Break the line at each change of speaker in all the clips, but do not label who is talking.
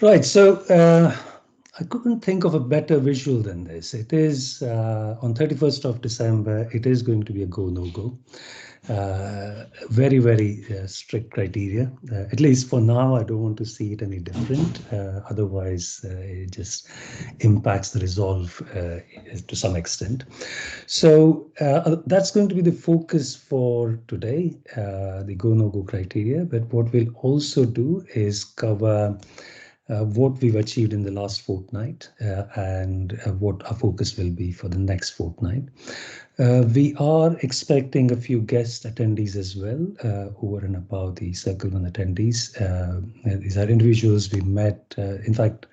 Right. So I couldn't think of a better visual than this. It is on 31st of December. It is going to be a go no go. Very, very strict criteria. At least for now, I don't want to see it any different. Otherwise, it just impacts the resolve to some extent. So that's going to be the focus for today, the go no go criteria. But what we'll also do is cover what we've achieved in the last fortnight and what our focus will be for the next fortnight. We are expecting a few guest attendees as well, over and above the Circle One attendees. These are individuals we met. In fact,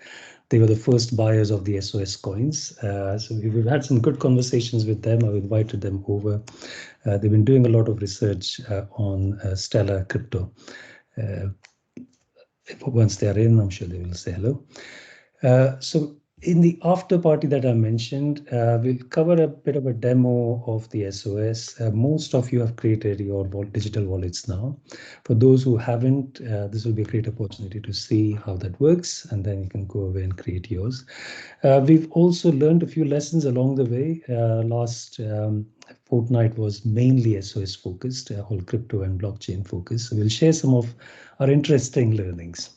they were the first buyers of the SOS coins. So we've had some good conversations with them. I've invited them over. They've been doing a lot of research on Stellar crypto. Uh, Once they are in, I'm sure they will say hello. So in the after party that I mentioned, we'll cover a bit of a demo of the SOS. Most of you have created your digital wallets now. For those who haven't, this will be a great opportunity to see how that works, and then you can go away and create yours. We've also learned a few lessons along the way. Last fortnight was mainly SOS focused, all crypto and blockchain focused. So we'll share some of our interesting learnings.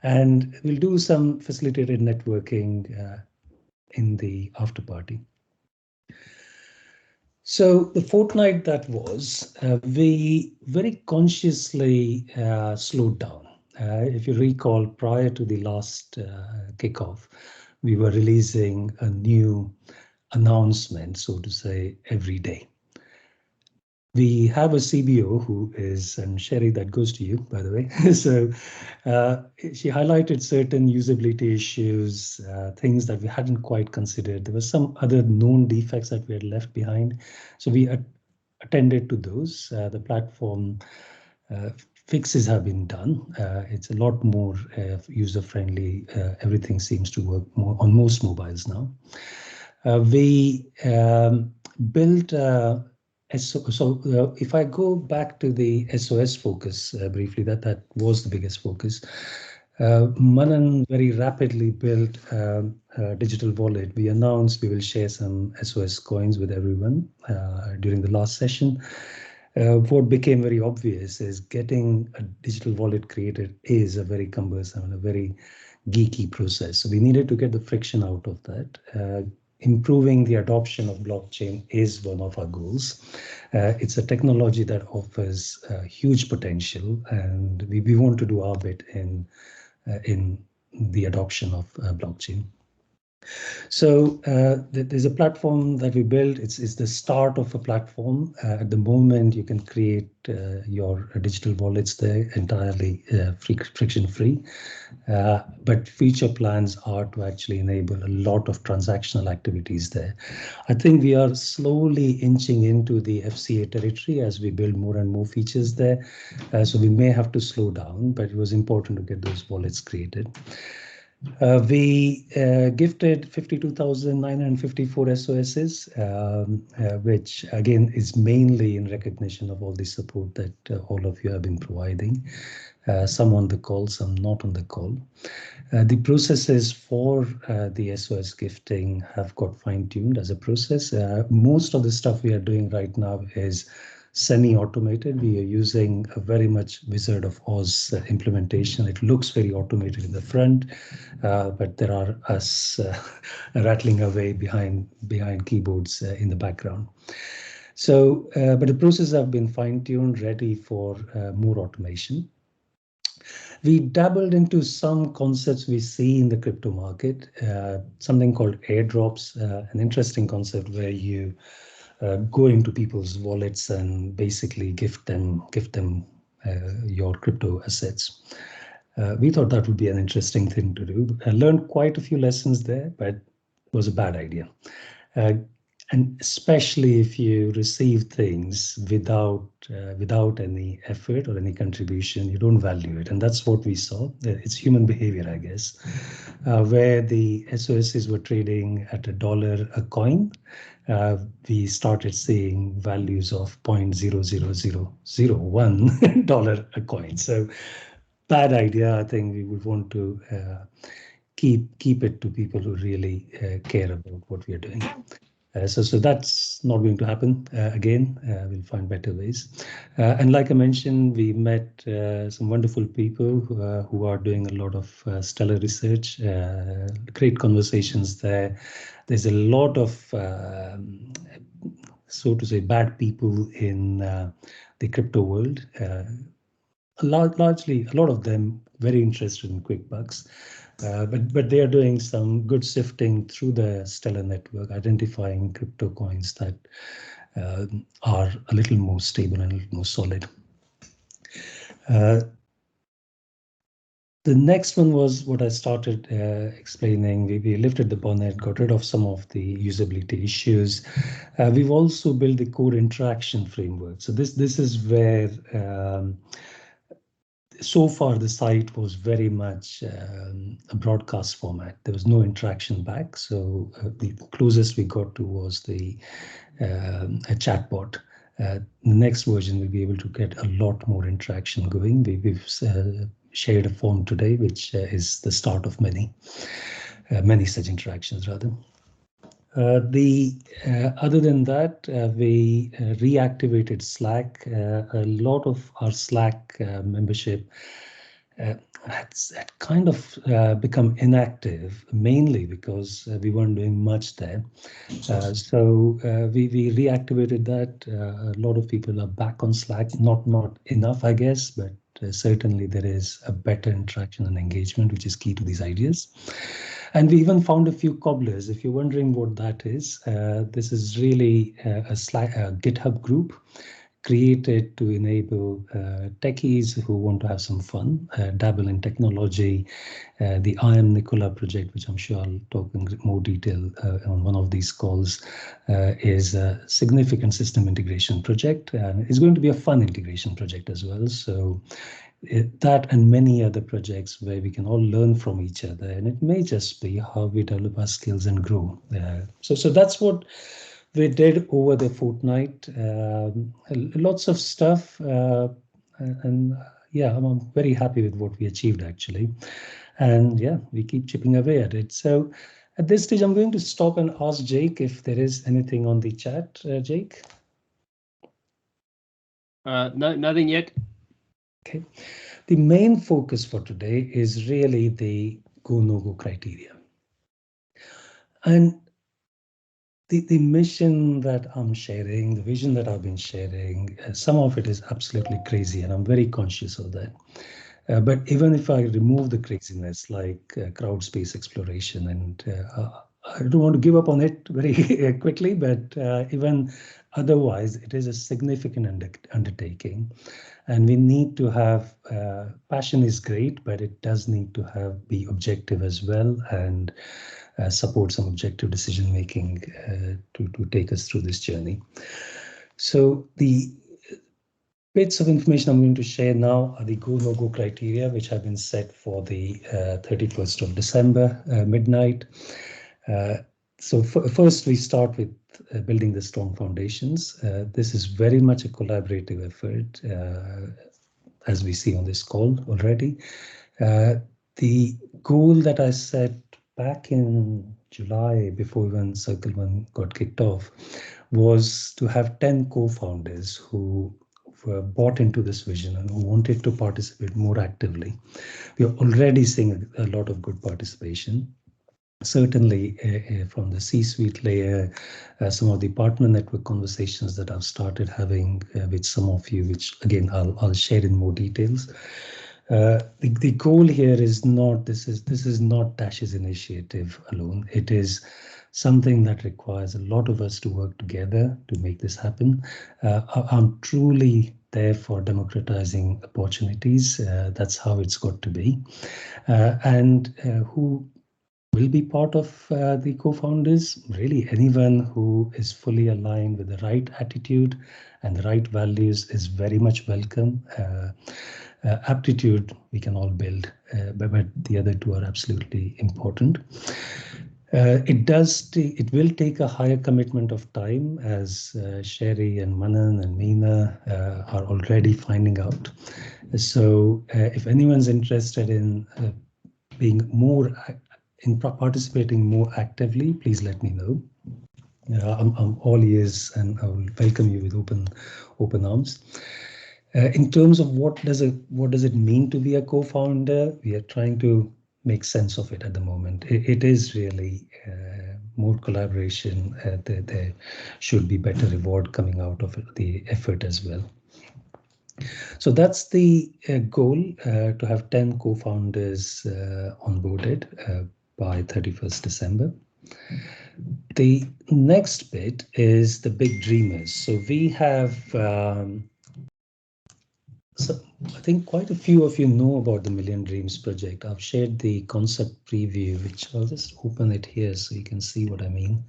And we'll do some facilitated networking in the after party. So the fortnight that was, we very consciously slowed down. If you recall, prior to the last kickoff, we were releasing a new announcement, so to say, every day. We have a CBO who is, and Sherry, that goes to you, by the way. So she highlighted certain usability issues, things that we hadn't quite considered. There were some other known defects that we had left behind. So we attended to those. The platform fixes have been done. It's a lot more user-friendly. Everything seems to work more on most mobiles now. We built so if I go back to the SOS focus briefly, that was the biggest focus. Manan very rapidly built a digital wallet. We announced we will share some SOS coins with everyone during the last session. What became very obvious is getting a digital wallet created is a very cumbersome and a very geeky process. So we needed to get the friction out of that. Improving the adoption of blockchain is one of our goals. It's a technology that offers huge potential, and we want to do our bit in the adoption of blockchain. So there's a platform that we built. It's the start of a platform. At the moment, you can create your digital wallets there entirely friction-free. But future plans are to actually enable a lot of transactional activities there. I think we are slowly inching into the FCA territory as we build more and more features there. So we may have to slow down, but it was important to get those wallets created. We gifted 52,954 SOSs, which again is mainly in recognition of all the support that all of you have been providing. Some on the call, some not on the call. The processes for the SOS gifting have got fine-tuned as a process. Most of the stuff we are doing right now is semi-automated. We are using a very much Wizard of Oz implementation. It looks very automated in the front, but there are us rattling away behind keyboards in the background. So, but the processes have been fine-tuned, ready for more automation. We dabbled into some concepts we see in the crypto market, something called airdrops, an interesting concept where you go into people's wallets and basically gift them your crypto assets. We thought that would be an interesting thing to do. I learned quite a few lessons there, but it was a bad idea. And especially if you receive things without any effort or any contribution, you don't value it. And that's what we saw. It's human behavior, I guess, where the SOSs were trading at $1 a coin. We started seeing values of $0.00001 a coin. So bad idea. I think we would want to keep it to people who really care about what we are doing. So that's not going to happen again. We'll find better ways. And like I mentioned, we met some wonderful people who are doing a lot of stellar research, great conversations there. There's a lot of, so to say, bad people in the crypto world. Largely, a lot of them very interested in quick bucks. But they are doing some good sifting through the Stellar network, identifying crypto coins that are a little more stable and a little more solid. The next one was what I started explaining. We lifted the bonnet, got rid of some of the usability issues. We've also built the core interaction framework. So this is where so far the site was very much a broadcast format. There was no interaction back. So the closest we got to was a chatbot. The next version will be able to get a lot more interaction going. We've shared a form today, which is the start of many such interactions rather. Other than that, we reactivated Slack. A lot of our Slack membership had kind of become inactive, mainly because we weren't doing much there. So we reactivated that. A lot of people are back on Slack. Not enough, I guess, but certainly there is a better interaction and engagement, which is key to these ideas. And we even found a few cobblers. If you're wondering what that is, this is really a GitHub group created to enable techies who want to have some fun, dabble in technology. The I Am Nicola project, which I'm sure I'll talk in more detail on one of these calls, is a significant system integration project, and it's going to be a fun integration project as well. So that and many other projects where we can all learn from each other, and it may just be how we develop our skills and grow. So that's what we did over the fortnight. Lots of stuff, and yeah, I'm very happy with what we achieved actually. And yeah, we keep chipping away at it. So at this stage, I'm going to stop and ask Jake if there is anything on the chat. Jake?
No, nothing yet.
Okay. The main focus for today is really the go-no-go criteria. And the mission that I'm sharing, the vision that I've been sharing, some of it is absolutely crazy, and I'm very conscious of that. But even if I remove the craziness, like crowd space exploration, and I don't want to give up on it very quickly, but even otherwise, it is a significant undertaking. And we need to have passion is great, but it does need to be objective as well, and support some objective decision making to take us through this journey. So the bits of information I'm going to share now are the go-no-go criteria, which have been set for the 31st of December, midnight. So first, we start with building the strong foundations. This is very much a collaborative effort, as we see on this call already. The goal that I set back in July, before even Circle One got kicked off, was to have 10 co-founders who were bought into this vision and who wanted to participate more actively. We are already seeing a lot of good participation. Certainly from the C-suite layer, some of the partner network conversations that I've started having with some of you, which again I'll share in more details. The goal here is not this is not Dash's initiative alone. It is something that requires a lot of us to work together to make this happen. I'm truly there for democratizing opportunities. That's how it's got to be. And who will be part of the co-founders? Really, anyone who is fully aligned with the right attitude and the right values is very much welcome. Aptitude we can all build, but the other two are absolutely important. It will take a higher commitment of time, as Sherry and Manan and Meena are already finding out. So, if anyone's interested in being more in participating more actively, please let me know. I'm all ears, and I will welcome you with open arms. In terms of what does it mean to be a co-founder, we are trying to make sense of it at the moment. It is really more collaboration. There should be better reward coming out of the effort as well. So that's the goal, to have 10 co-founders onboarded by 31st December. The next bit is the big dreamers. So we have, so I think quite a few of you know about the Million Dreams project. I've shared the concept preview, which I'll just open it here so you can see what I mean.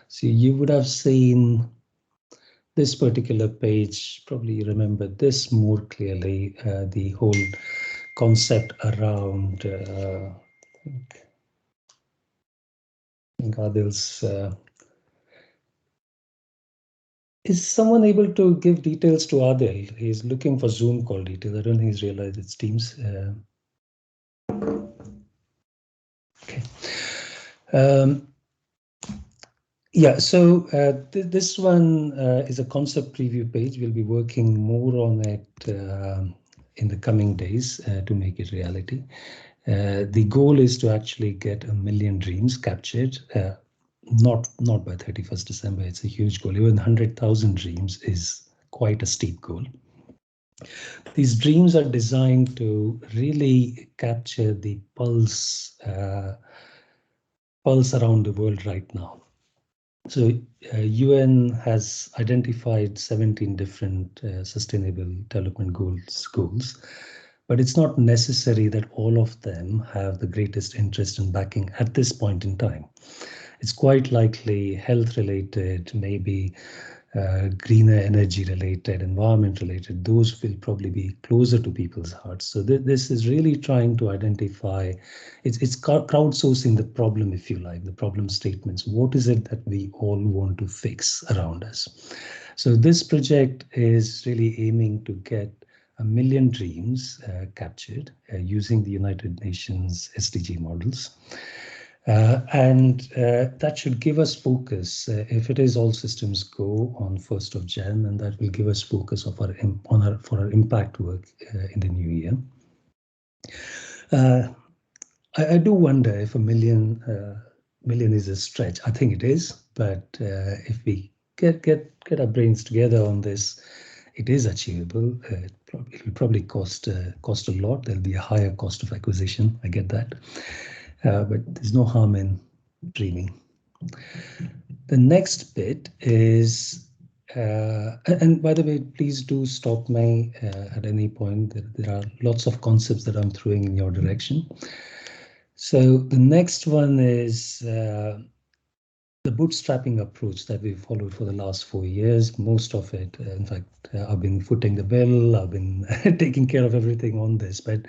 So you would have seen this particular page, probably you remember this more clearly, the whole concept around, I think Adil's, is someone able to give details to Adil? He's looking for Zoom call details. I don't think he's realized it's Teams. Okay. Yeah, so this one is a concept preview page. We'll be working more on it in the coming days to make it reality. The goal is to actually get 1 million dreams captured, not by 31st December. It's a huge goal. Even 100,000 dreams is quite a steep goal. These dreams are designed to really capture the pulse around the world right now. So UN has identified 17 different sustainable development goals, but it's not necessary that all of them have the greatest interest in backing at this point in time. It's quite likely health related, maybe greener energy related, environment related. Those will probably be closer to people's hearts. So this is really trying to identify, it's crowdsourcing the problem, if you like, the problem statements. What is it that we all want to fix around us? So this project is really aiming to get 1 million dreams captured using the United Nations SDG models. And that should give us focus. If it is all systems go on 1st of Jan, and that will give us focus for our impact work in the new year. I do wonder if 1 million is a stretch. I think it is, but if we get our brains together on this, it is achievable. It will probably cost a lot. There'll be a higher cost of acquisition. I get that. But there's no harm in dreaming. The next bit is, and by the way, please do stop me at any point. There are lots of concepts that I'm throwing in your direction. So the next one is the bootstrapping approach that we've followed for the last 4 years. Most of it, in fact, I've been footing the bill. I've been taking care of everything on this, but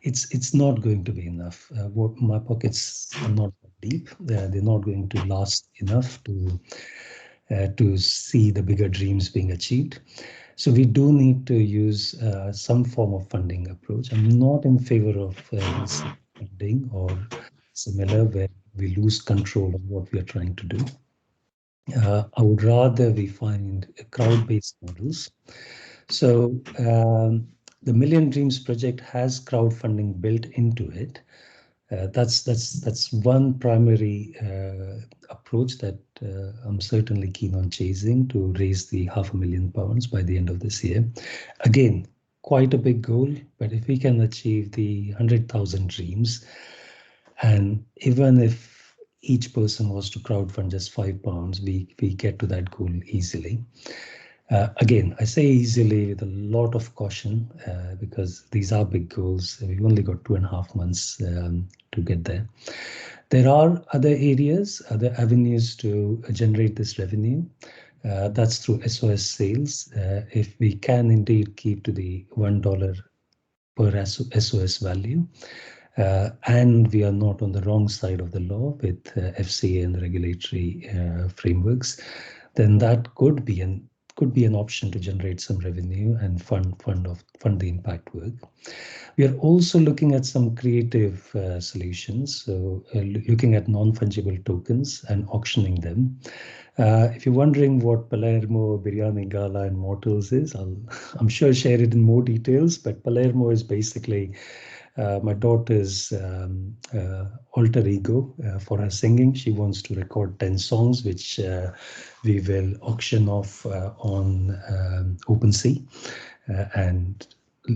it's not going to be enough. My pockets are not deep. They're not going to last enough to see the bigger dreams being achieved. So we do need to use some form of funding approach. I'm not in favor of funding or similar where we lose control of what we are trying to do. I would rather we find crowd-based models. So the Million Dreams project has crowdfunding built into it. That's one primary approach that I'm certainly keen on chasing to raise the £500,000 by the end of this year. Again, quite a big goal, but if we can achieve the 100,000 dreams, and even if each person was to crowdfund just £5, we get to that goal easily. Again, I say easily with a lot of caution because these are big goals. We've only got 2.5 months to get there. There are other areas, other avenues to generate this revenue. That's through SOS sales. If we can indeed keep to the $1 per SOS value, and we are not on the wrong side of the law with FCA and the regulatory frameworks, then that could be an option to generate some revenue and fund the impact work. We are also looking at some creative solutions, so looking at non-fungible tokens and auctioning them. If you're wondering what Palermo, Biryani Gala, and Mortals is, I'm sure share it in more details. But Palermo is basically my daughter's alter ego for her singing. She wants to record 10 songs, which we will auction off on OpenSea. And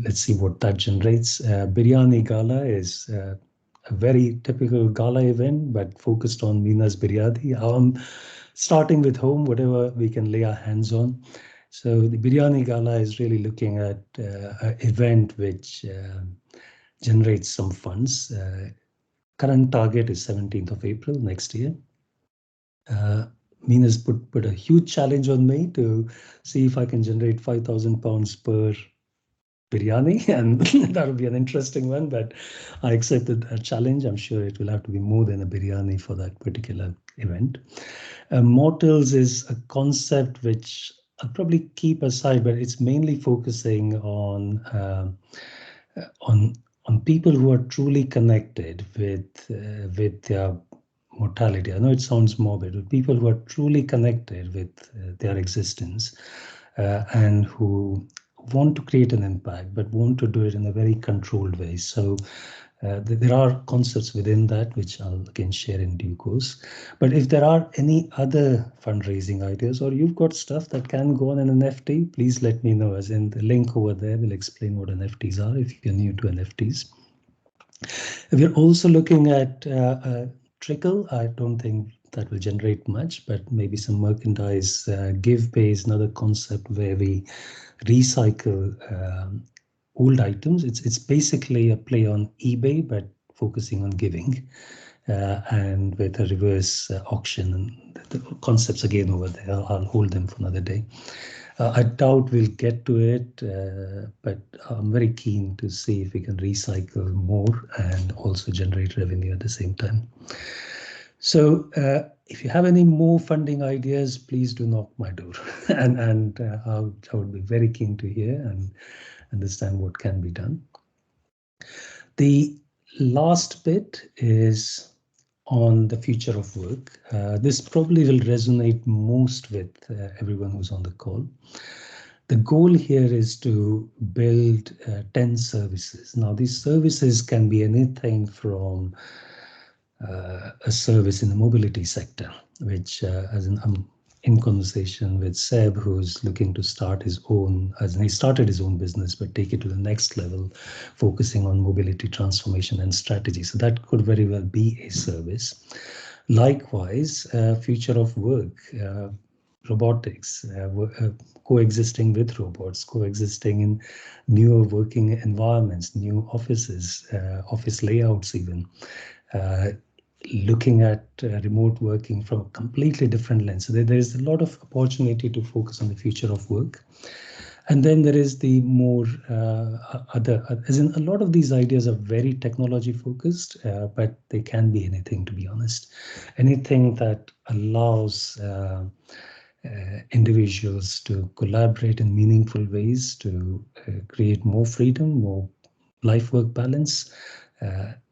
let's see what that generates. Biryani Gala is a very typical gala event, but focused on Mina's biryani. Starting with home, whatever we can lay our hands on. So the Biryani Gala is really looking at an event which generates some funds. Current target is 17th of April next year. Mina's put a huge challenge on me to see if I can generate £5,000 per biryani, and that would be an interesting one, but I accepted a challenge. I'm sure it will have to be more than a biryani for that particular event. Mortals is a concept which I'll probably keep aside, but it's mainly focusing on on people who are truly connected with their mortality. I know it sounds morbid, but people who are truly connected with their existence and who want to create an impact, but want to do it in a very controlled way. So there are concepts within that which I'll again share in due course. But if there are any other fundraising ideas, or you've got stuff that can go on an NFT, please let me know. As in, the link over there will explain what NFTs are if you're new to NFTs. We're also looking at Trickle. I don't think that will generate much, but maybe some merchandise. GivePay is another concept where we recycle old items. It's basically a play on eBay, but focusing on giving and with a reverse auction. And the concepts again over there, I'll hold them for another day. I doubt we'll get to it, but I'm very keen to see if we can recycle more and also generate revenue at the same time. So if you have any more funding ideas, please do knock my door. and I would be very keen to hear and understand what can be done. The last bit is on the future of work. This probably will resonate most with everyone who's on the call. The goal here is to build 10 services. Now, these services can be anything from a service in the mobility sector, which as I'm in conversation with Seb, who's looking to start his own, as he started his own business, but take it to the next level, focusing on mobility transformation and strategy. So that could very well be a service. Likewise, future of work, robotics, coexisting with robots, coexisting in newer working environments, new offices, office layouts even. Looking at remote working from a completely different lens. So there's a lot of opportunity to focus on the future of work. And then there is the more as in a lot of these ideas are very technology focused, but they can be anything, to be honest. Anything that allows individuals to collaborate in meaningful ways, to create more freedom, more life-work balance,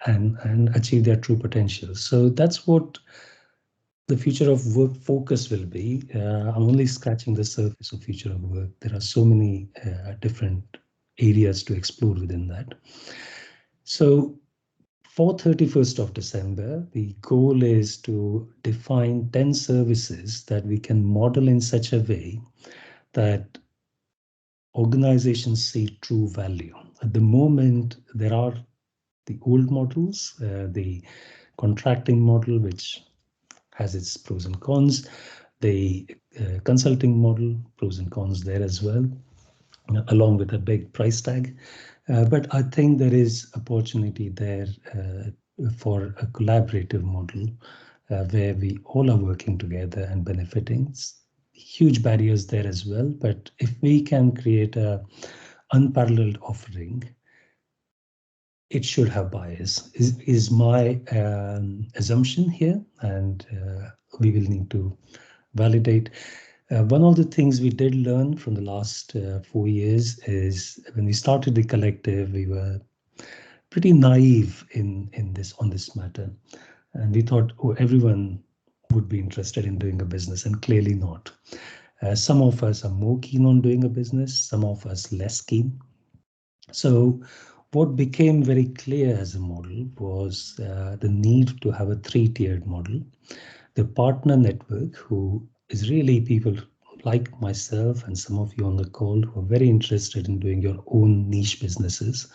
and achieve their true potential. So that's what the future of work focus will be. I'm only scratching the surface of future of work. There are so many different areas to explore within that. So for 31st of December, the goal is to define 10 services that we can model in such a way that organizations see true value. At the moment, there are the old models, the contracting model, which has its pros and cons, the consulting model, pros and cons there as well, along with a big price tag. But I think there is opportunity there for a collaborative model where we all are working together and benefiting. Huge barriers there as well, but if we can create a unparalleled offering it should have bias, is my assumption here, and we will need to validate. One of the things we did learn from the last 4 years is when we started the collective, we were pretty naive in this on this matter, and we thought, oh, everyone would be interested in doing a business, and clearly not. Some of us are more keen on doing a business, some of us less keen. So, what became very clear as a model was the need to have a three-tiered model. The partner network, who is really people like myself and some of you on the call who are very interested in doing your own niche businesses,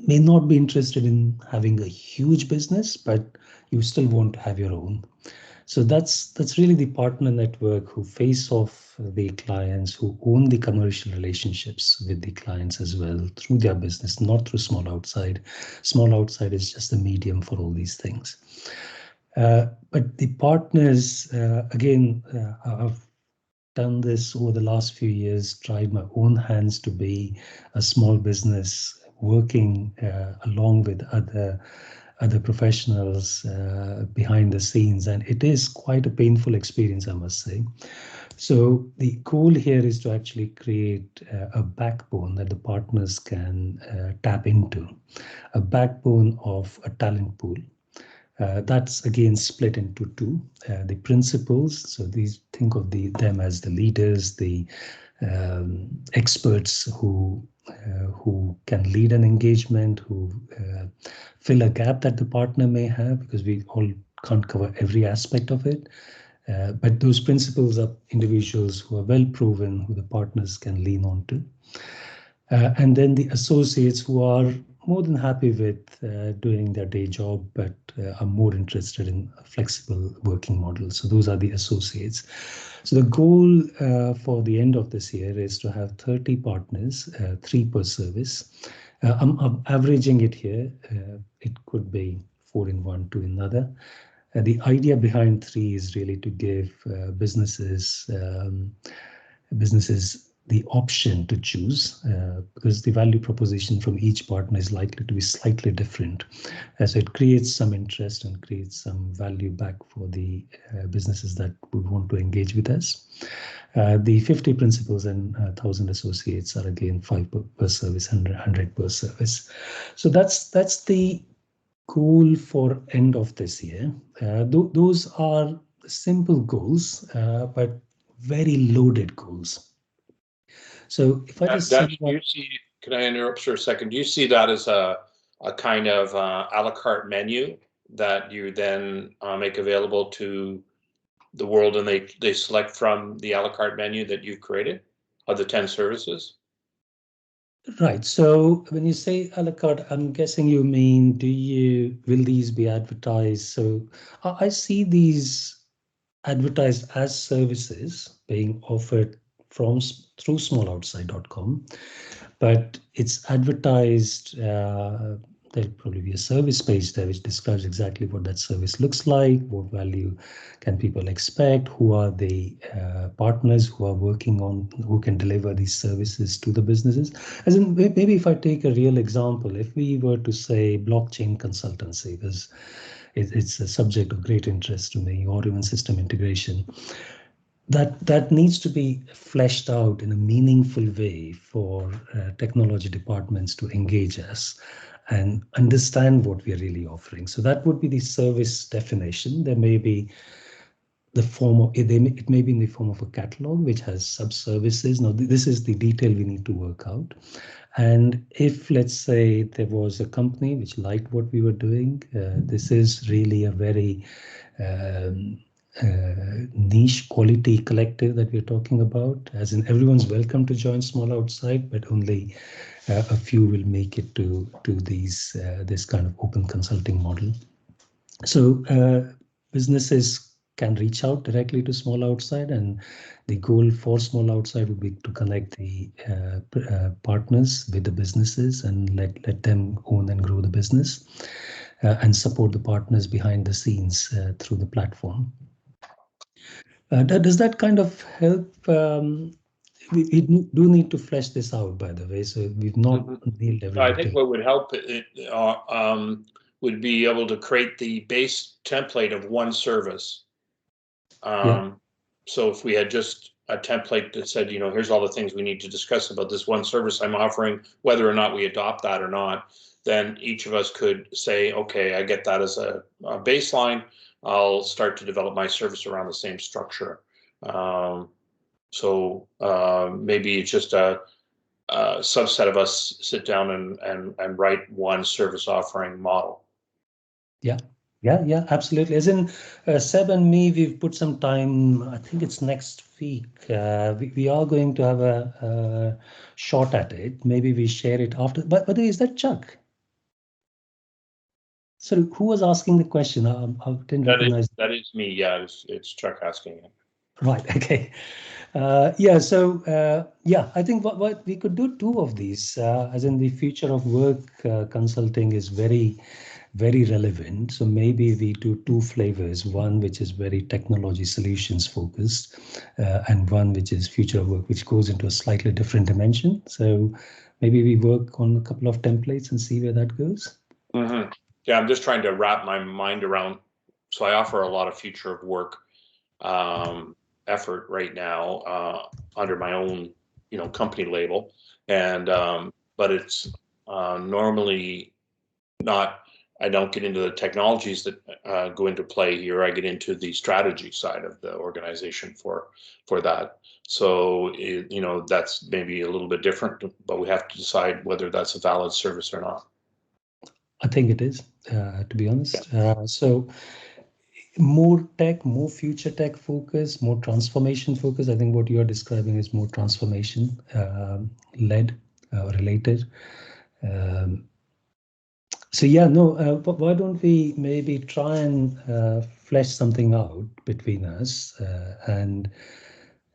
may not be interested in having a huge business, but you still want to have your own. So that's really the partner network who face off the clients, who own the commercial relationships with the clients as well through their business, not through small outside. Small outside is just a medium for all these things. But the partners, again, I've done this over the last few years, tried my own hands to be a small business, working along with other professionals behind the scenes, and it is quite a painful experience, I must say. So the goal here is to actually create a backbone that the partners can tap into, a backbone of a talent pool. That's again split into two. The principals, so these think of them as the leaders, the experts who can lead an engagement, who fill a gap that the partner may have, because we all can't cover every aspect of it. But those principals are individuals who are well proven, who the partners can lean on to. And then the associates who are more than happy with doing their day job, but are more interested in a flexible working model. So those are the associates. So the goal for the end of this year is to have 30 partners, three per service. I'm averaging it here. It could be four in one, two in another. The idea behind three is really to give businesses the option to choose, because the value proposition from each partner is likely to be slightly different. So it creates some interest and creates some value back for the businesses that would want to engage with us. The 50 principals and 1,000 associates are again 5 per service, 100 per service. So that's the goal for end of this year. Those are simple goals, but very loaded goals. So if I just
That,
sum
do
up,
you see, can I interrupt for a second? Do you see that as a kind of a la carte menu that you then make available to the world, and they select from the a la carte menu that you've created of the 10 services?
right. So when you say a la carte, I'm guessing you mean, will these be advertised? So I see these advertised as services being offered through smalloutside.com, but it's advertised. There'll probably be a service page there which describes exactly what that service looks like, what value can people expect, who are the partners who are working on, who can deliver these services to the businesses. As in, maybe if I take a real example, if we were to say blockchain consultancy, because it's a subject of great interest to me, or even system integration, that needs to be fleshed out in a meaningful way for technology departments to engage us and understand what we are really offering. So that would be the service definition. There may be the form of it may be in the form of a catalog which has sub-services. Now this is the detail we need to work out. And if, let's say, there was a company which liked what we were doing, this is really a very um, niche quality collective that we're talking about, as in everyone's welcome to join Small Outside, but only a few will make it to this kind of open consulting model. So businesses can reach out directly to Small Outside, and the goal for Small Outside would be to connect the partners with the businesses and let them own and grow the business, and support the partners behind the scenes through the platform. Does that kind of help we do need to flesh this out, by the way. So we've not nailed every
I
detail.
think what would help would be able to create the base template of one service. So if we had just a template that said, here's all the things we need to discuss about this one service I'm offering, whether or not we adopt that or not, then each of us could say, okay, I get that as a baseline. I'll start to develop my service around the same structure. So maybe it's just a subset of us sit down and write one service offering model.
Yeah, absolutely. As in Seb and me, we've put some time. I think it's next week. We are going to have a shot at it. Maybe we share it after. But is that Chuck? So who was asking the question? I didn't recognize.
That is me. Yeah, it's Chuck asking it.
Right. Okay. Yeah. So I think what we could do two of these, as in the future of work consulting is very relevant. So maybe we do two flavors, one which is very technology solutions focused, and one which is future of work, which goes into a slightly different dimension. So maybe we work on a couple of templates and see where that goes.
Mm-hmm. Yeah, I'm just trying to wrap my mind around. So I offer a lot of future of work effort right now under my own, company label, and but it's normally not. I don't get into the technologies that go into play here. I get into the strategy side of the organization for that. So that's maybe a little bit different, but we have to decide whether that's a valid service or not.
I think it is, to be honest. So more tech, more future tech focus, more transformation focus. I think what you are describing is more transformation led, related. So yeah, no, but why don't we maybe try and flesh something out between us and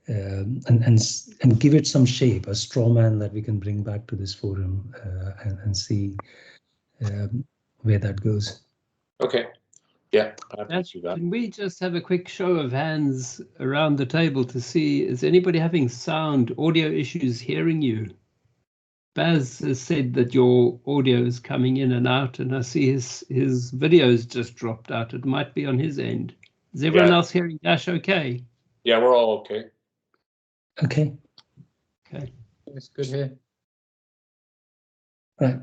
give it some shape, a straw man that we can bring back to this forum and see where that goes.
Okay. Yeah, I have to do that.
Can we just have a quick show of hands around the table to see, is anybody having audio issues hearing you? Baz has said that your audio is coming in and out, and I see his video's just dropped out. It might be on his end. Is everyone else hearing Dash okay?
Yeah, we're all okay.
Okay.
Okay.
It's good here.
Right.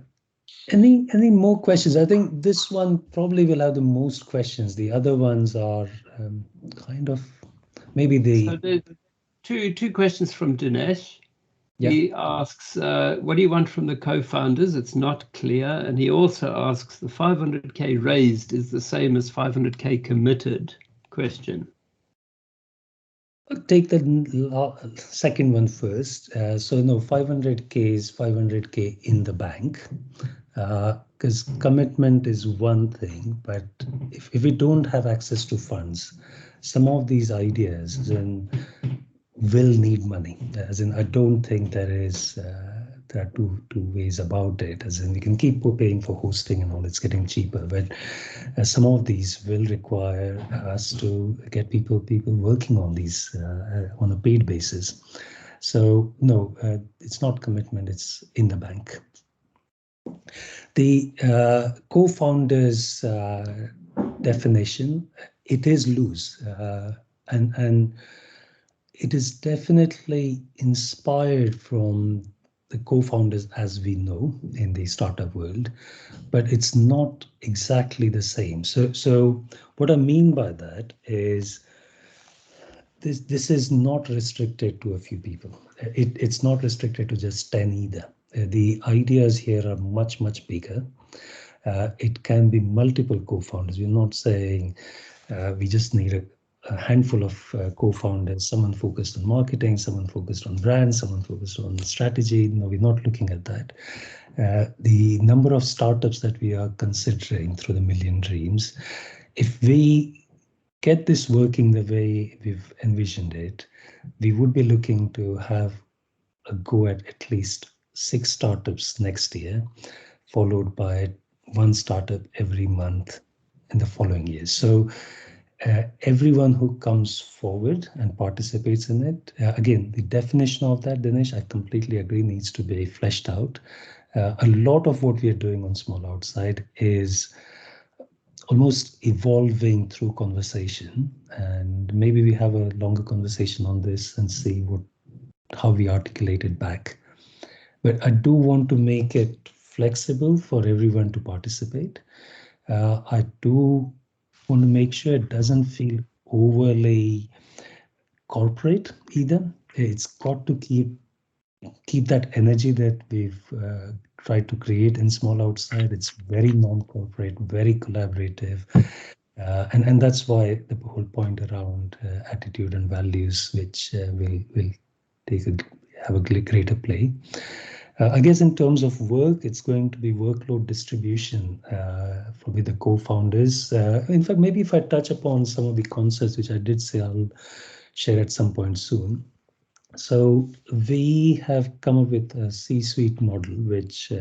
Any more questions? I think this one probably will have the most questions. The other ones are kind of maybe the.
So there's two questions from Dinesh.
Yeah.
He asks, what do you want from the co-founders? It's not clear. And he also asks, the 500K raised is the same as 500K committed? Question.
I'll take the second one first. So no, 500K is 500K in the bank. Because commitment is one thing, but if we don't have access to funds, some of these ideas then will need money. As in, I don't think there are two ways about it. As in, we can keep paying for hosting and all; it's getting cheaper. But some of these will require us to get people working on these on a paid basis. So no, it's not commitment; it's in the bank. The co-founders definition, it is loose, and it is definitely inspired from the co-founders as we know in the startup world, but it's not exactly the same. So what I mean by that is this is not restricted to a few people. It's not restricted to just 10 either. The ideas here are much bigger. It can be multiple co-founders. We're not saying we just need a handful of co-founders, someone focused on marketing, someone focused on brand, someone focused on strategy. No, we're not looking at that. The number of startups that we are considering through the Million Dreams, if we get this working the way we've envisioned it, we would be looking to have a go at least 6 startups next year, followed by 1 startup every month in the following years. So everyone who comes forward and participates in it, again, the definition of that, Dinesh, I completely agree, needs to be fleshed out. A lot of what we are doing on Small Outside is almost evolving through conversation, and maybe we have a longer conversation on this and see how we articulate it back. But I do want to make it flexible for everyone to participate. I do want to make sure it doesn't feel overly corporate either. It's got to keep that energy that we've tried to create in Small Outside. It's very non-corporate, very collaborative. And that's why the whole point around attitude and values, which will take have a greater play. I guess in terms of work, it's going to be workload distribution with the co-founders. In fact, maybe if I touch upon some of the concepts, which I did say I'll share at some point soon. So we have come up with a C-suite model, which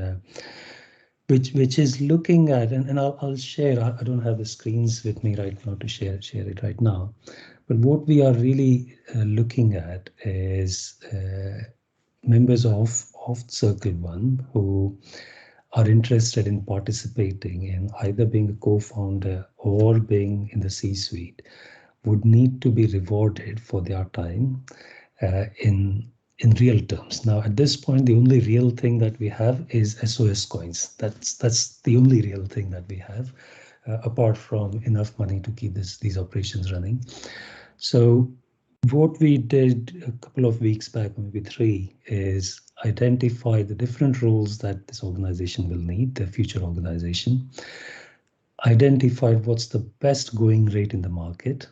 is looking at, and I'll share. I don't have the screens with me right now to share it right now, but what we are really looking at is members of Circle One who are interested in participating in either being a co-founder or being in the C-suite would need to be rewarded for their time in real terms. Now, at this point, the only real thing that we have is SOS coins. That's the only real thing that we have, apart from enough money to keep these operations running. So what we did a couple of weeks back, maybe 3, is identify the different roles that this organization will need, the future organization, identified what's the best going rate in the market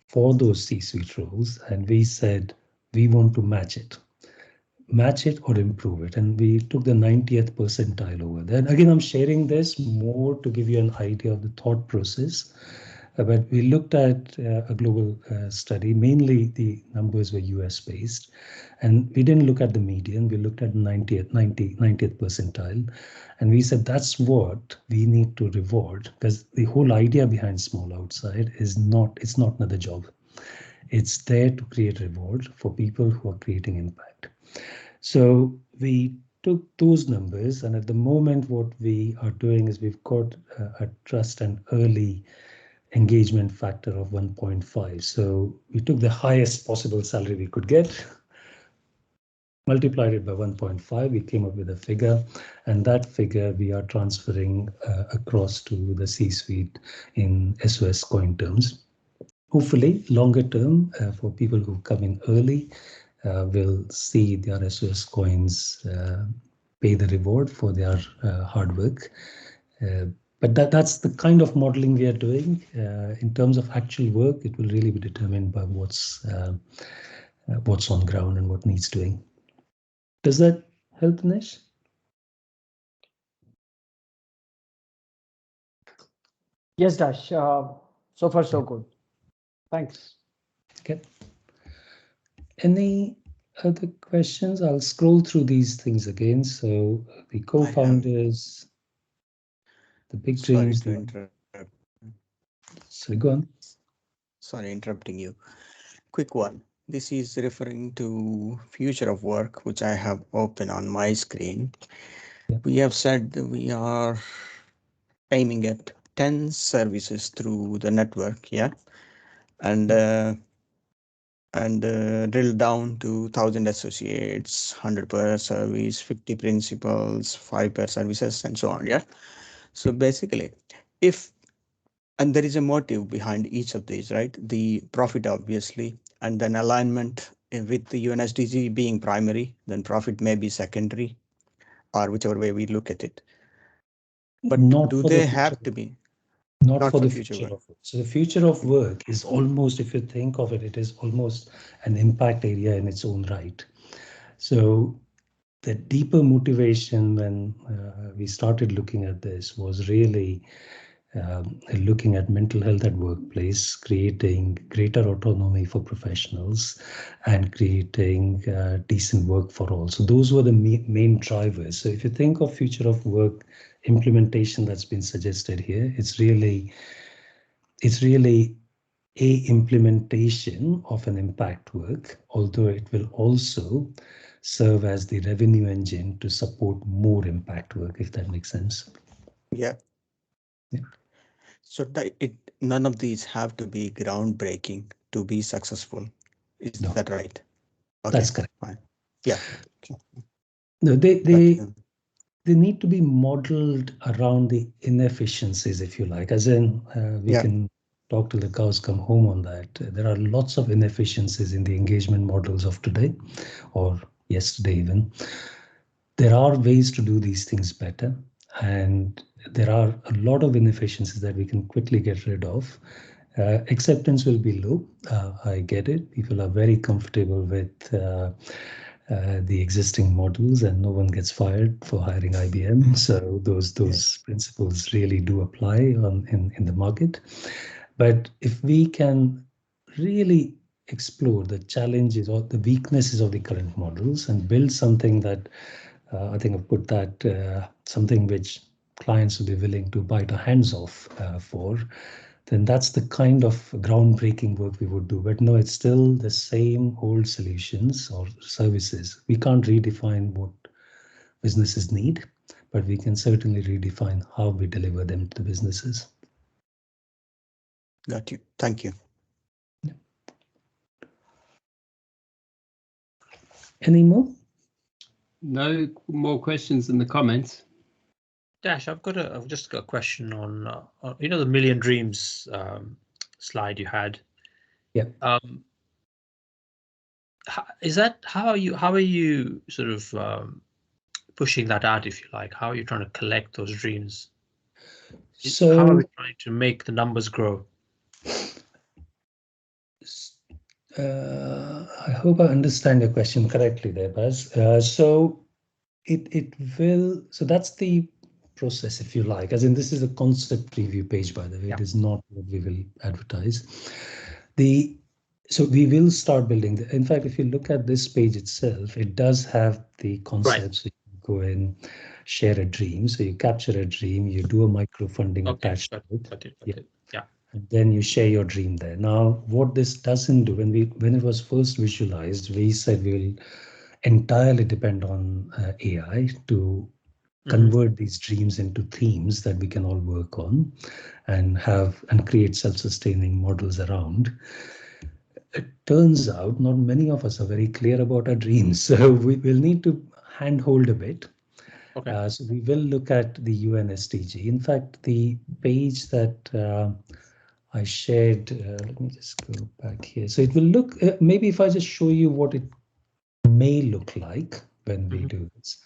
for those C-suite roles, and we said we want to match it or improve it. And we took the 90th percentile over there. And again, I'm sharing this more to give you an idea of the thought process. But we looked at a global study. Mainly the numbers were US based, and we didn't look at the median. We looked at 90th percentile, and we said that's what we need to reward, because the whole idea behind Small Outside is it's not another job. It's there to create reward for people who are creating impact. So we took those numbers, and at the moment what we are doing is we've got a trust and early engagement factor of 1.5. So we took the highest possible salary we could get, multiplied it by 1.5, we came up with a figure, and that figure we are transferring across to the C-suite in SOS coin terms. Hopefully, longer term, for people who come in early, will see their SOS coins pay the reward for their hard work. But that's the kind of modeling we are doing. In terms of actual work, it will really be determined by what's on ground and what needs doing. Does that help, Nish?
Yes, Dash. So far, so good. Thanks.
Okay. Any other questions? I'll scroll through these things again. So the co-founders, the big dreams.
Sorry to interrupt.
So go on.
Sorry, interrupting you. Quick one. This is referring to future of work, which I have open on my screen.
Yeah.
We have said that we are aiming at 10 services through the network, yeah, and drill down to 1,000 associates, 100 per service, 50 principals, 5 per services, and so on, yeah. So basically, and there is a motive behind each of these, right? The profit, obviously, and then alignment with the UNSDG being primary, then profit may be secondary, or whichever way we look at it. But do they have to be?
Not for the future of work. So the future of work is almost, if you think of it, it is almost an impact area in its own right. So the deeper motivation when we started looking at this was really looking at mental health at workplace, creating greater autonomy for professionals, and creating decent work for all. So those were the main drivers. So if you think of future of work implementation that's been suggested here, it's really a implementation of an impact work, although it will also serve as the revenue engine to support more impact work, if that makes sense.
Yeah.
Yeah.
So none of these have to be groundbreaking to be successful. Is
No,
that right? Okay,
that's correct.
fine. Yeah.
No,
Got you.
they need to be modeled around the inefficiencies, if you like, as in we
Yeah.
can talk till the cows come home on that. There are lots of inefficiencies in the engagement models of today or yesterday even. There are ways to do these things better, and there are a lot of inefficiencies that we can quickly get rid of. Acceptance will be low. I get it. People are very comfortable with the existing models, and no one gets fired for hiring IBM. So those principles really do apply in the market. But if we can really explore the challenges or the weaknesses of the current models and build something that I think I've put that something which clients will be willing to bite our hands off for, then that's the kind of groundbreaking work we would do. But no, it's still the same old solutions or services. We can't redefine what businesses need, but we can certainly redefine how we deliver them to the businesses.
Got you. Thank you.
Any more?
No more questions in the comments.
Dash, I've just got a question on the Million Dreams slide you had.
Yeah.
How are you sort of pushing that out, if you like? How are you trying to collect those dreams?
So
how are we trying to make the numbers grow?
I hope I understand your question correctly there, Baz. So that's the process, if you like, as in this is a concept preview page, by the way.
Yeah.
It is not what we will advertise. So we will start building. In fact, if you look at this page itself, it does have the concepts. Right. So you go and share a dream. So you capture a dream, you do a micro funding attached to it.
Got it. Yeah.
And then you share your dream there. Now, what this doesn't do, when it was first visualized, we said we'll entirely depend on AI to convert these dreams into themes that we can all work on and create self-sustaining models around. It turns out not many of us are very clear about our dreams, so we will need to handhold a bit.
Okay.
So we will look at the UN SDG. In fact, the page that I shared, let me just go back here. So it will look, maybe if I just show you what it may look like when we do this.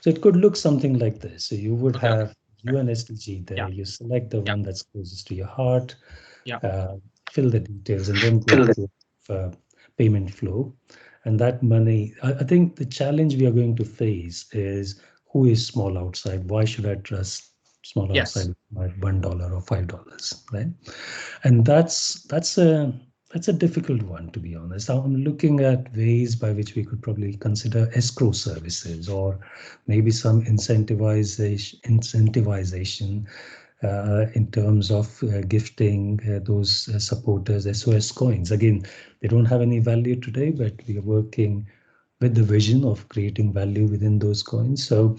So it could look something like this. So you would have UN SDG there. Yeah. You select the one that's closest to your heart, fill the details, and then go to payment flow. And that money, I think the challenge we are going to face is who is small outside? Why should I trust small outside by $1 or $5, right? And that's a difficult one, to be honest. I'm looking at ways by which we could probably consider escrow services or maybe some incentivization in terms of gifting those supporters SOS coins. Again, they don't have any value today, but we are working with the vision of creating value within those coins. So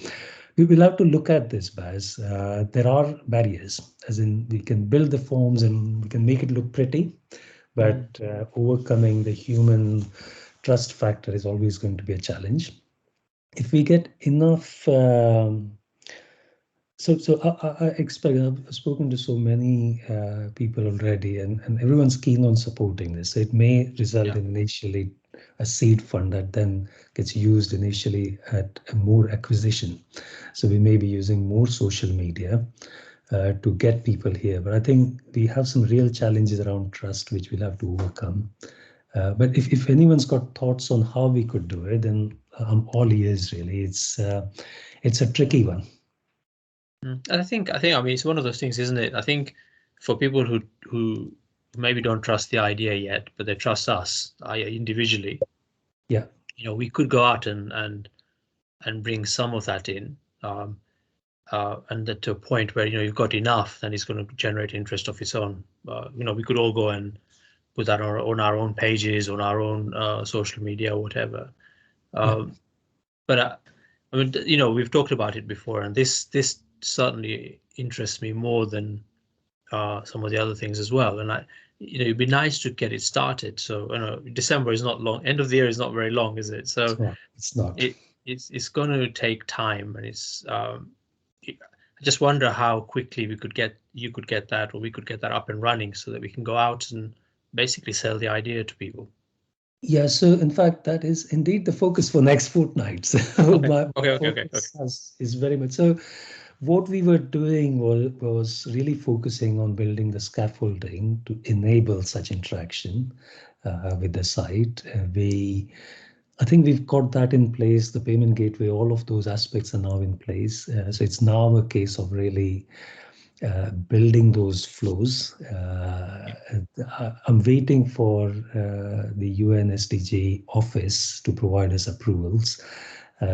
we will have to look at this, Baz. There are barriers, as in we can build the forms and we can make it look pretty, but overcoming the human trust factor is always going to be a challenge. If we get enough, so I expect, I've spoken to so many people already, and everyone's keen on supporting this. It may result in initially a seed fund that then gets used initially at more acquisition. So we may be using more social media to get people here. But I think we have some real challenges around trust, which we'll have to overcome. But if anyone's got thoughts on how we could do it, then I'm all ears, really. It's a tricky one.
And I think I mean it's one of those things, isn't it? I think for people who maybe don't trust the idea yet, but they trust us individually.
Yeah.
We could go out and bring some of that in, and that to a point where you've got enough, then it's going to generate interest of its own. We could all go and put that on our own pages, on our own social media, or whatever. But I mean, you know, we've talked about it before, and this certainly interests me more than some of the other things as well. And you know, it'd be nice to get it started. So, you know, December is not long. End of the year is not very long, is it? So
it's not.
It's going to take time, and it's. I just wonder how quickly you could get that, or we could get that up and running, so that we can go out and basically sell the idea to people.
Yeah, so in fact, that is indeed the focus for next fortnight. So
Okay.
my focus is very much so. What we were doing was really focusing on building the scaffolding to enable such interaction with the site. I think we've got that in place, the payment gateway, all of those aspects are now in place. So it's now a case of really building those flows. I'm waiting for the UNSDG office to provide us approvals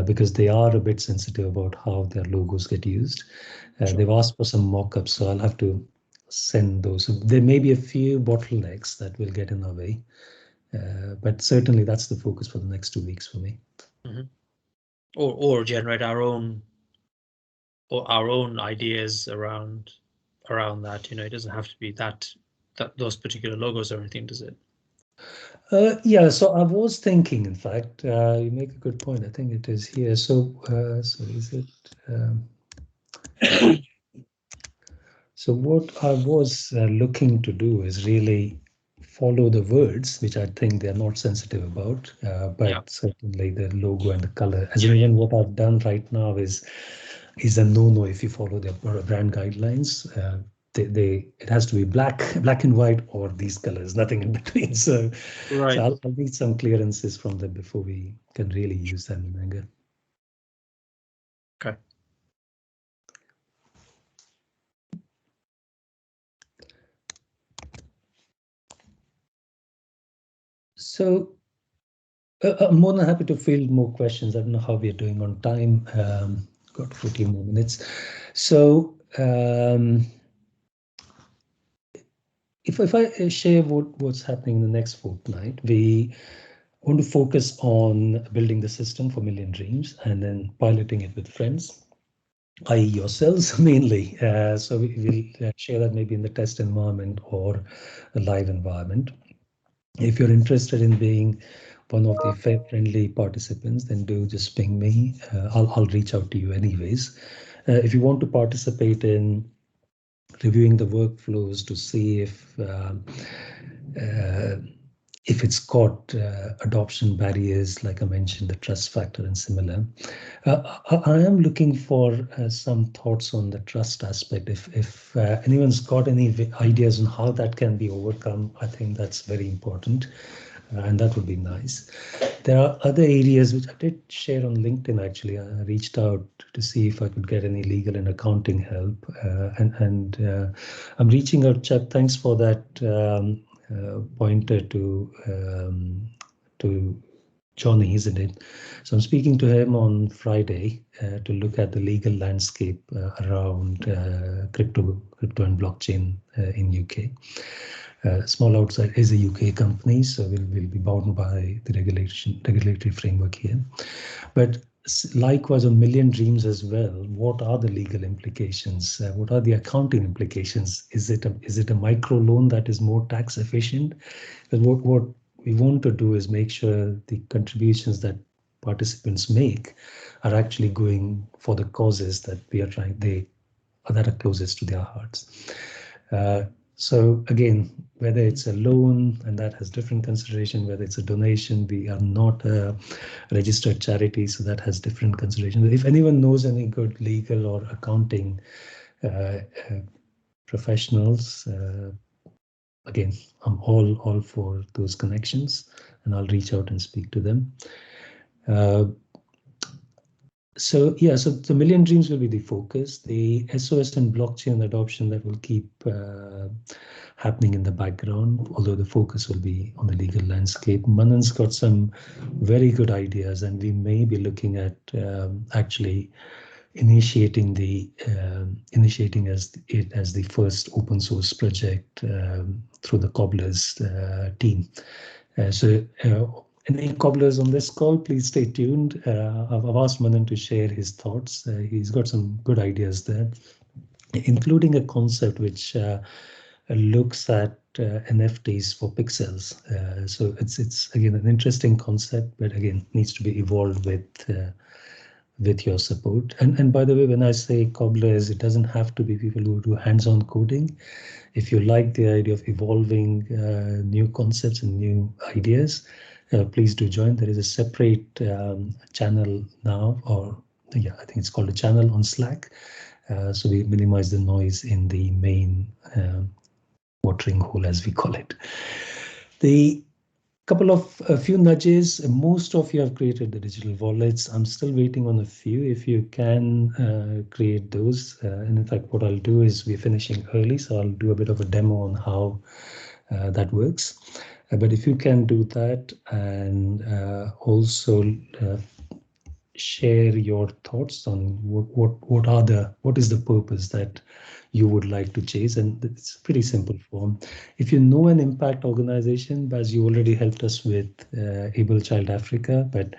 because they are a bit sensitive about how their logos get used. They've asked for some mock-ups, so I'll have to send those. So there may be a few bottlenecks that will get in our way, but certainly that's the focus for the next 2 weeks for me.
Mm-hmm. Or generate our own ideas around that. You know, it doesn't have to be that those particular logos or anything, does it?
Yeah, so I was thinking, in fact, you make a good point. I think it is here. So, so is it? So what I was looking to do is really follow the words, which I think they're not sensitive about, but certainly the logo and the color. As in, even what I've done right now is a no-no if you follow their brand guidelines. It has to be black and white, or these colors, nothing in between. So,
right.
So I'll need some clearances from them before we can really use them in anger.
Okay.
So I'm more than happy to field more questions. I don't know how we are doing on time. Got 14 more minutes. So if I share what's happening in the next fortnight, we want to focus on building the system for Million Dreams and then piloting it with friends, i.e. yourselves mainly. So we'll share that maybe in the test environment or a live environment. If you're interested in being one of the friendly participants, then do just ping me. I'll reach out to you anyways. If you want to participate in reviewing the workflows to see if it's got adoption barriers, like I mentioned, the trust factor and similar. I am looking for some thoughts on the trust aspect. If anyone's got any ideas on how that can be overcome, I think that's very important. And that would be nice. There are other areas which I did share on LinkedIn, actually. I reached out to see if I could get any legal and accounting help. And I'm reaching out, Chuck, thanks for that pointer to Johnny, isn't it? So I'm speaking to him on Friday to look at the legal landscape around crypto and blockchain in UK. Small Outside is a UK company, so we'll be bound by the regulatory framework here. But likewise on Million Dreams as well, what are the legal implications? What are the accounting implications? Is it a micro loan that is more tax efficient? Because what we want to do is make sure the contributions that participants make are actually going for the causes that we are that are closest to their hearts. So again, whether it's a loan, and that has different consideration, whether it's a donation, we are not a registered charity, so that has different consideration. If anyone knows any good legal or accounting professionals, again, I'm all for those connections, and I'll reach out and speak to them. So yeah, so the Million Dreams will be the focus. The SOS and blockchain adoption, that will keep happening in the background, although the focus will be on the legal landscape. Manan's got some very good ideas, and we may be looking at actually initiating it as the first open source project through the Cobblers team. So any cobblers on this call, please stay tuned. I've asked Manan to share his thoughts. He's got some good ideas there, including a concept which looks at NFTs for pixels. So it's again an interesting concept, but again needs to be evolved with your support. And by the way, when I say cobblers, it doesn't have to be people who do hands-on coding. If you like the idea of evolving new concepts and new ideas, please do join. There is a separate channel now, or yeah, I think it's called a channel on Slack. So we minimize the noise in the main watering hole, as we call it. The a few nudges. Most of you have created the digital wallets. I'm still waiting on a few. If you can create those, and in fact, what I'll do is we're finishing early, so I'll do a bit of a demo on how that works. But if you can do that, and also share your thoughts on what is the purpose that you would like to chase, and it's a pretty simple form. If you know an impact organization, as you already helped us with Able Child Africa, but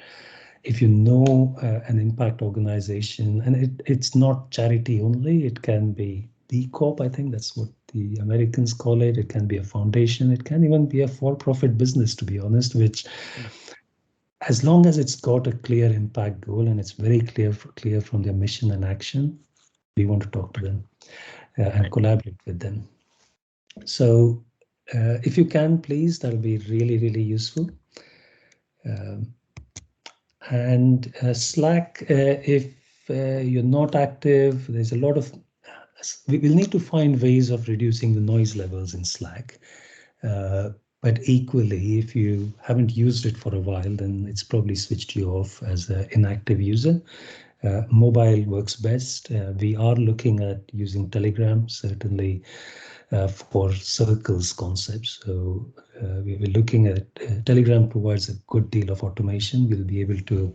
if you know an impact organization, and it's not charity only, it can be B Corp, I think that's what the Americans call it. It can be a foundation. It can even be a for-profit business, to be honest, which as long as it's got a clear impact goal and it's very clear from their mission and action, we want to talk to them and collaborate with them. So if you can, please, that'll be really, really useful. And Slack, if you're not active, there's a lot of, we'll need to find ways of reducing the noise levels in Slack. But equally, if you haven't used it for a while, then it's probably switched you off as an inactive user. Mobile works best. We are looking at using Telegram, certainly for circles concepts. So we're looking at Telegram provides a good deal of automation. We'll be able to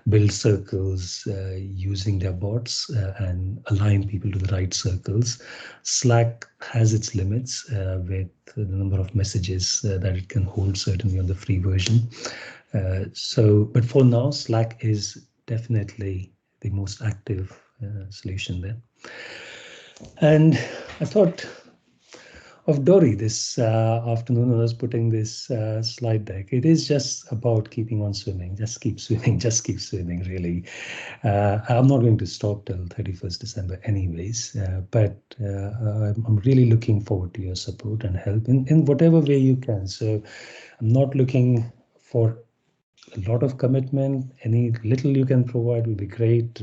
build circles using their bots and align people to the right circles. Slack has its limits with the number of messages that it can hold, certainly on the free version. But for now, Slack is definitely the most active solution there. And I thought of Dory this afternoon when I was putting this slide deck. It is just about keeping on swimming. Just keep swimming, really. I'm not going to stop till 31st December anyways, but I'm really looking forward to your support and help in whatever way you can. So I'm not looking for a lot of commitment. Any little you can provide will be great.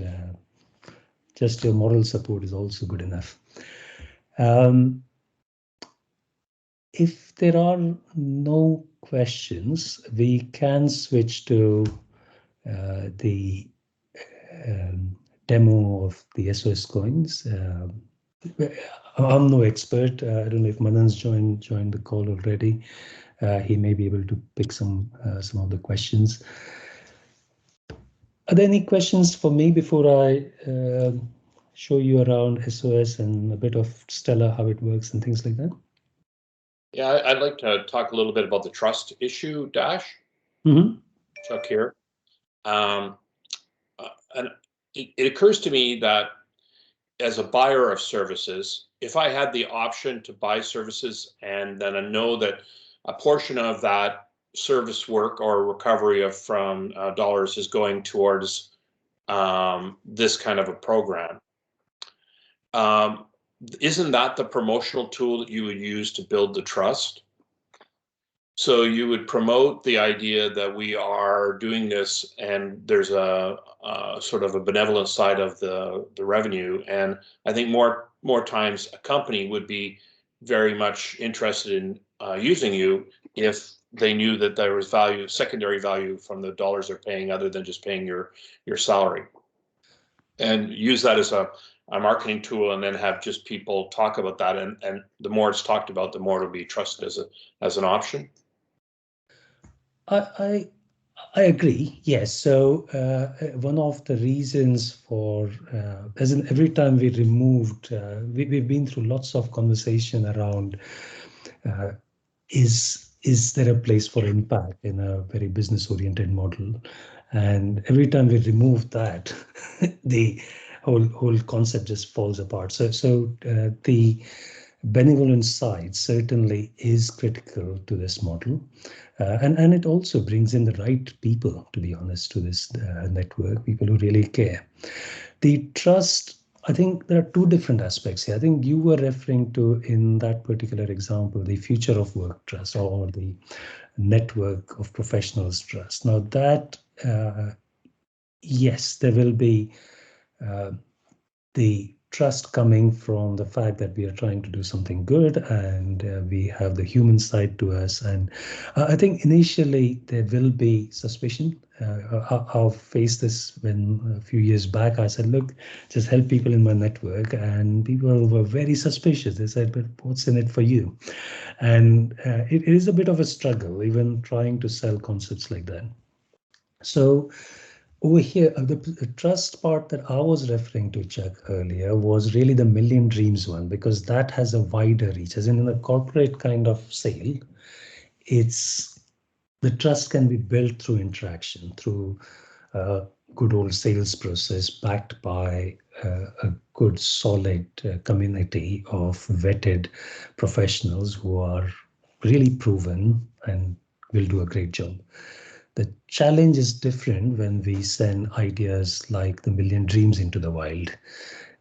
Just your moral support is also good enough. If there are no questions, we can switch to the demo of the SOS coins. I'm no expert. I don't know if Manan's joined the call already. He may be able to pick some of the questions. Are there any questions for me before I show you around SOS and a bit of Stellar, how it works and things like that?
Yeah, I'd like to talk a little bit about the trust issue, Dash.
Mm-hmm.
Chuck here. And it occurs to me that as a buyer of services, if I had the option to buy services and then I know that a portion of that service work or recovery from dollars is going towards this kind of a program, isn't that the promotional tool that you would use to build the trust? So you would promote the idea that we are doing this and there's a sort of a benevolent side of the revenue. And I think more times a company would be very much interested in using you if they knew that there was value, secondary value from the dollars they're paying other than just paying your salary. And use that as a marketing tool and then have just people talk about that. And the more it's talked about, the more it'll be trusted as an option.
I agree. Yes. So one of the reasons for, as in every time we removed, we've been through lots of conversation around, is there a place for impact in a very business-oriented model? And every time we remove that, the whole concept just falls apart. So the benevolent side certainly is critical to this model. And it also brings in the right people, to be honest, to this network, people who really care. The trust, I think there are two different aspects here. I think you were referring to, in that particular example, the future of work trust or the network of professionals trust. Now that, yes, there will be the trust coming from the fact that we are trying to do something good, and we have the human side to us. And I think initially there will be suspicion. I've faced this when a few years back I said, look, just help people in my network, and people were very suspicious. They said, but what's in it for you? And it is a bit of a struggle even trying to sell concepts like that. So over here, the trust part that I was referring to, Chuck, earlier was really the million dreams one, because that has a wider reach. As in a corporate kind of sale, it's the trust can be built through interaction, through a good old sales process backed by a good solid community of vetted professionals who are really proven and will do a great job. The challenge is different when we send ideas like the million dreams into the wild.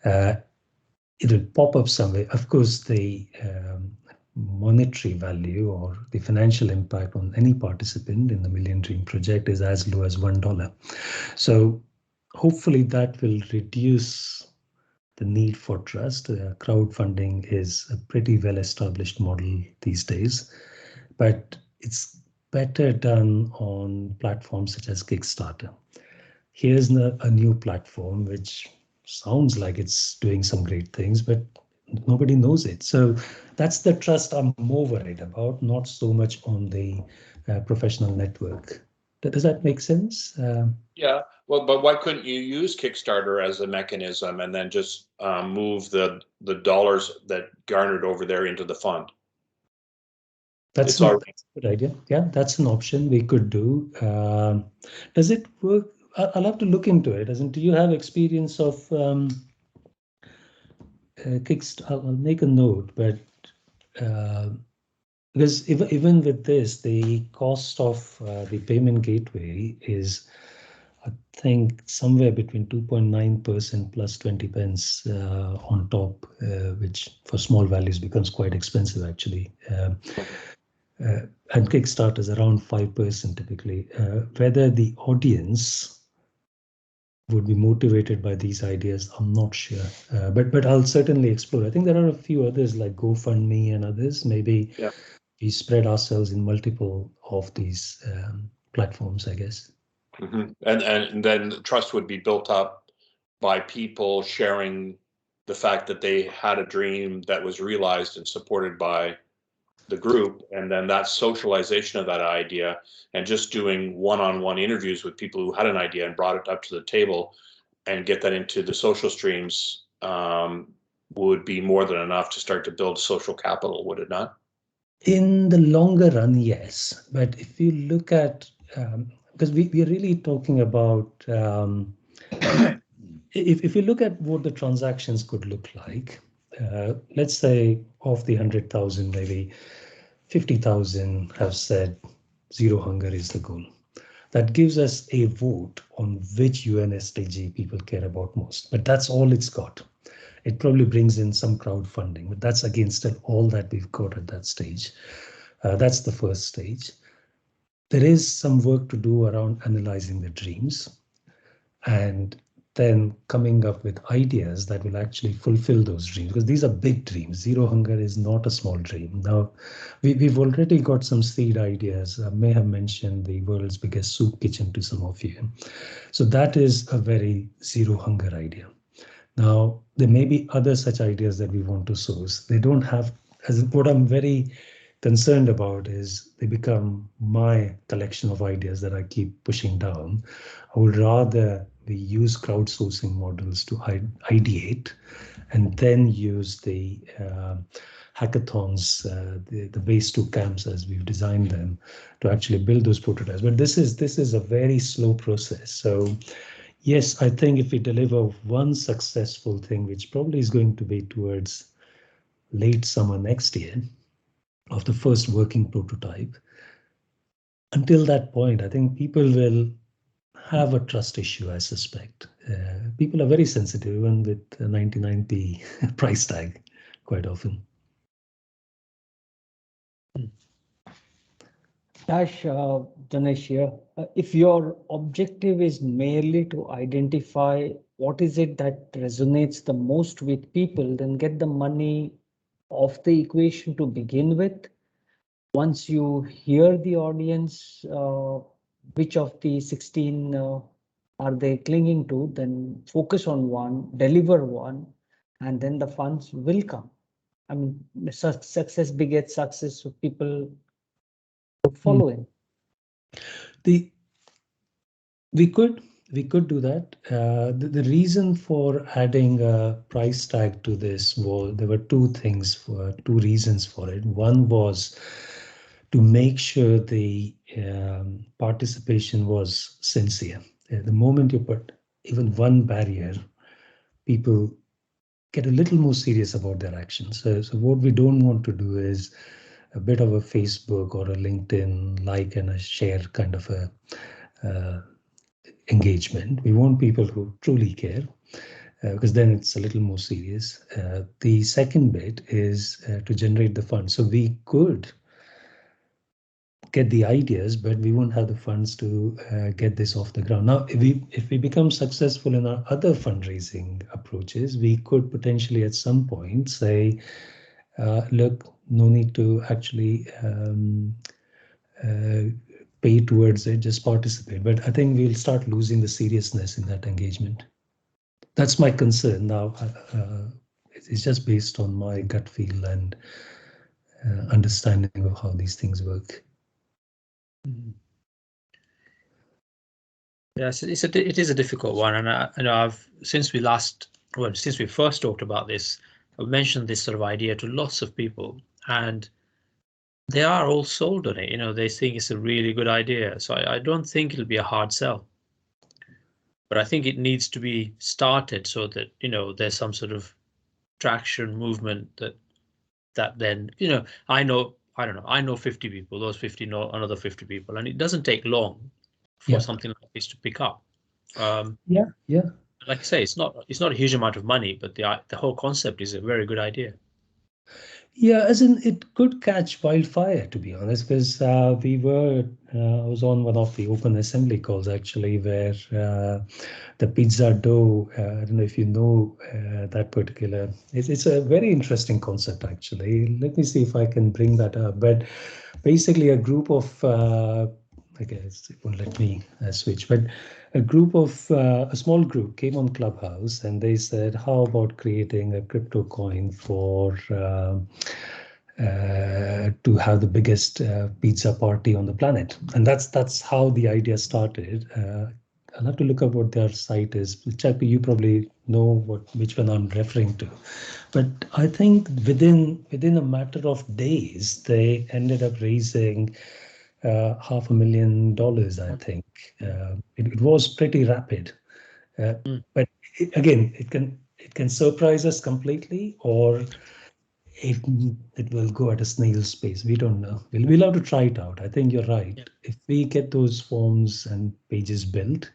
It will pop up somewhere. Of course, the monetary value or the financial impact on any participant in the Million Dream project is as low as $1. So hopefully that will reduce the need for trust. Crowdfunding is a pretty well-established model these days, but it's better done on platforms such as Kickstarter. Here's a new platform which sounds like it's doing some great things, but nobody knows it. So that's the trust I'm more worried about, not so much on the professional network. Does that make sense?
Yeah, well, but why couldn't you use Kickstarter as a mechanism and then just move the dollars that garnered over there into the fund?
That's a good idea. Yeah, that's an option we could do. Does it work? I'll have to look into it. Do you have experience of Kickstarter? I'll make a note, but because even with this, the cost of the payment gateway is, I think, somewhere between 2.9% plus 20 pence on top, which for small values becomes quite expensive actually. And Kickstarter is around 5% typically. Whether the audience would be motivated by these ideas, I'm not sure. But I'll certainly explore. I think there are a few others like GoFundMe and others. Maybe we spread ourselves in multiple of these platforms, I guess.
Mm-hmm. And then trust would be built up by people sharing the fact that they had a dream that was realized and supported by the group, and then that socialization of that idea and just doing one-on-one interviews with people who had an idea and brought it up to the table and get that into the social streams would be more than enough to start to build social capital, would it not?
In the longer run, yes. But if you look at, because we are really talking about, if you look at what the transactions could look like, let's say of the 100,000, maybe 50,000 have said zero hunger is the goal. That gives us a vote on which UN SDG people care about most. But that's all it's got. It probably brings in some crowdfunding, but that's against all that we've got at that stage. That's the first stage. There is some work to do around analyzing the dreams and then coming up with ideas that will actually fulfill those dreams, because these are big dreams. Zero hunger is not a small dream. Now, we've already got some seed ideas. I may have mentioned the world's biggest soup kitchen to some of you. So that is a very zero hunger idea. Now, there may be other such ideas that we want to source. They don't have, as what I'm very concerned about is they become my collection of ideas that I keep pushing down. I would rather we use crowdsourcing models to ideate and then use the hackathons, the base two camps as we've designed them, to actually build those prototypes. But this is a very slow process. So yes, I think if we deliver one successful thing, which probably is going to be towards late summer next year, of the first working prototype, until that point, I think people will have a trust issue, I suspect. People are very sensitive, even with a 99p price tag, quite often.
Dash, Janesh here. If your objective is merely to identify what is it that resonates the most with people, then get the money off the equation to begin with. Once you hear the audience, which of the 16 are they clinging to, then focus on one, deliver one, and then the funds will come. I mean, success begets success, so people would follow in.
The we could do that. The reason for adding a price tag to this was there were two reasons for it. One was to make sure the participation was sincere. The moment you put even one barrier, people get a little more serious about their actions. So what we don't want to do is a bit of a Facebook or a LinkedIn like and a share kind of a engagement. We want people who truly care, because then it's a little more serious. The second bit is to generate the funds. So we could get the ideas, but we won't have the funds to get this off the ground. Now, if we become successful in our other fundraising approaches, we could potentially at some point say, look, no need to actually pay towards it, just participate. But I think we'll start losing the seriousness in that engagement. That's my concern now. It's just based on my gut feel and understanding of how these things work.
Yes, it is a difficult one, and I've since we first talked about this, I've mentioned this sort of idea to lots of people, and they are all sold on it. They think it's a really good idea, so I don't think it'll be a hard sell. But I think it needs to be started so that there's some sort of traction movement that then I know 50 people, those 50 know another 50 people, and it doesn't take long for something like this to pick up.
Yeah.
Like I say, it's not a huge amount of money, but the whole concept is a very good idea.
Yeah, as in it could catch wildfire, to be honest, because I was on one of the open assembly calls actually, where the pizza dough, I don't know if you know that particular, it's a very interesting concept actually. Let me see if I can bring that up. But basically a group of, I guess it won't let me switch, but a small group came on Clubhouse and they said, how about creating a crypto coin for to have the biggest pizza party on the planet? And that's how the idea started. I'll have to look up what their site is. Chappy, you probably know which one I'm referring to. But I think within a matter of days, they ended up raising $500,000, I think. It was pretty rapid. But again, it can surprise us completely, or it will go at a snail's pace. We don't know. We'll have to try it out. I think you're right.
Yeah.
If we get those forms and pages built,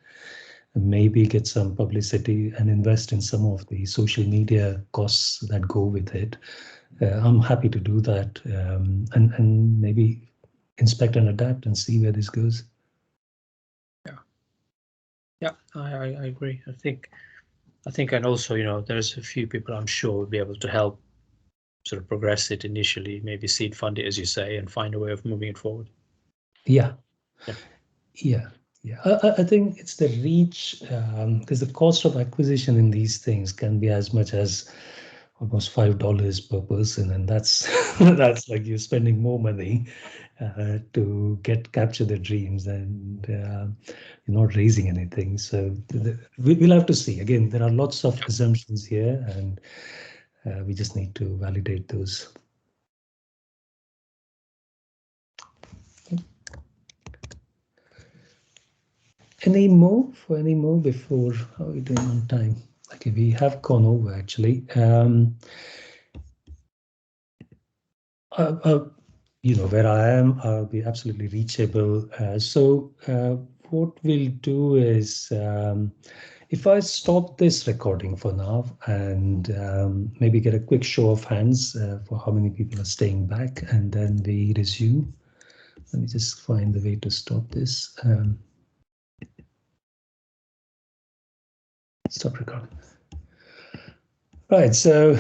maybe get some publicity and invest in some of the social media costs that go with it, I'm happy to do that, and maybe inspect and adapt and see where this goes.
Yeah, I agree. I think, and also, there's a few people I'm sure will be able to help sort of progress it initially, maybe seed fund it, as you say, and find a way of moving it forward.
Yeah. I think it's the reach, because the cost of acquisition in these things can be as much as almost $5 per person, and that's that's like you're spending more money to capture their dreams, and you're not raising anything. So we'll have to see. Again, there are lots of assumptions here, and we just need to validate those. Any more before? How are we doing on time? Okay, we have gone over actually. You know where I am. I'll be absolutely reachable. So what we'll do is, if I stop this recording for now and maybe get a quick show of hands for how many people are staying back, and then we resume. Let me just find the way to stop this. Stop recording. Right, so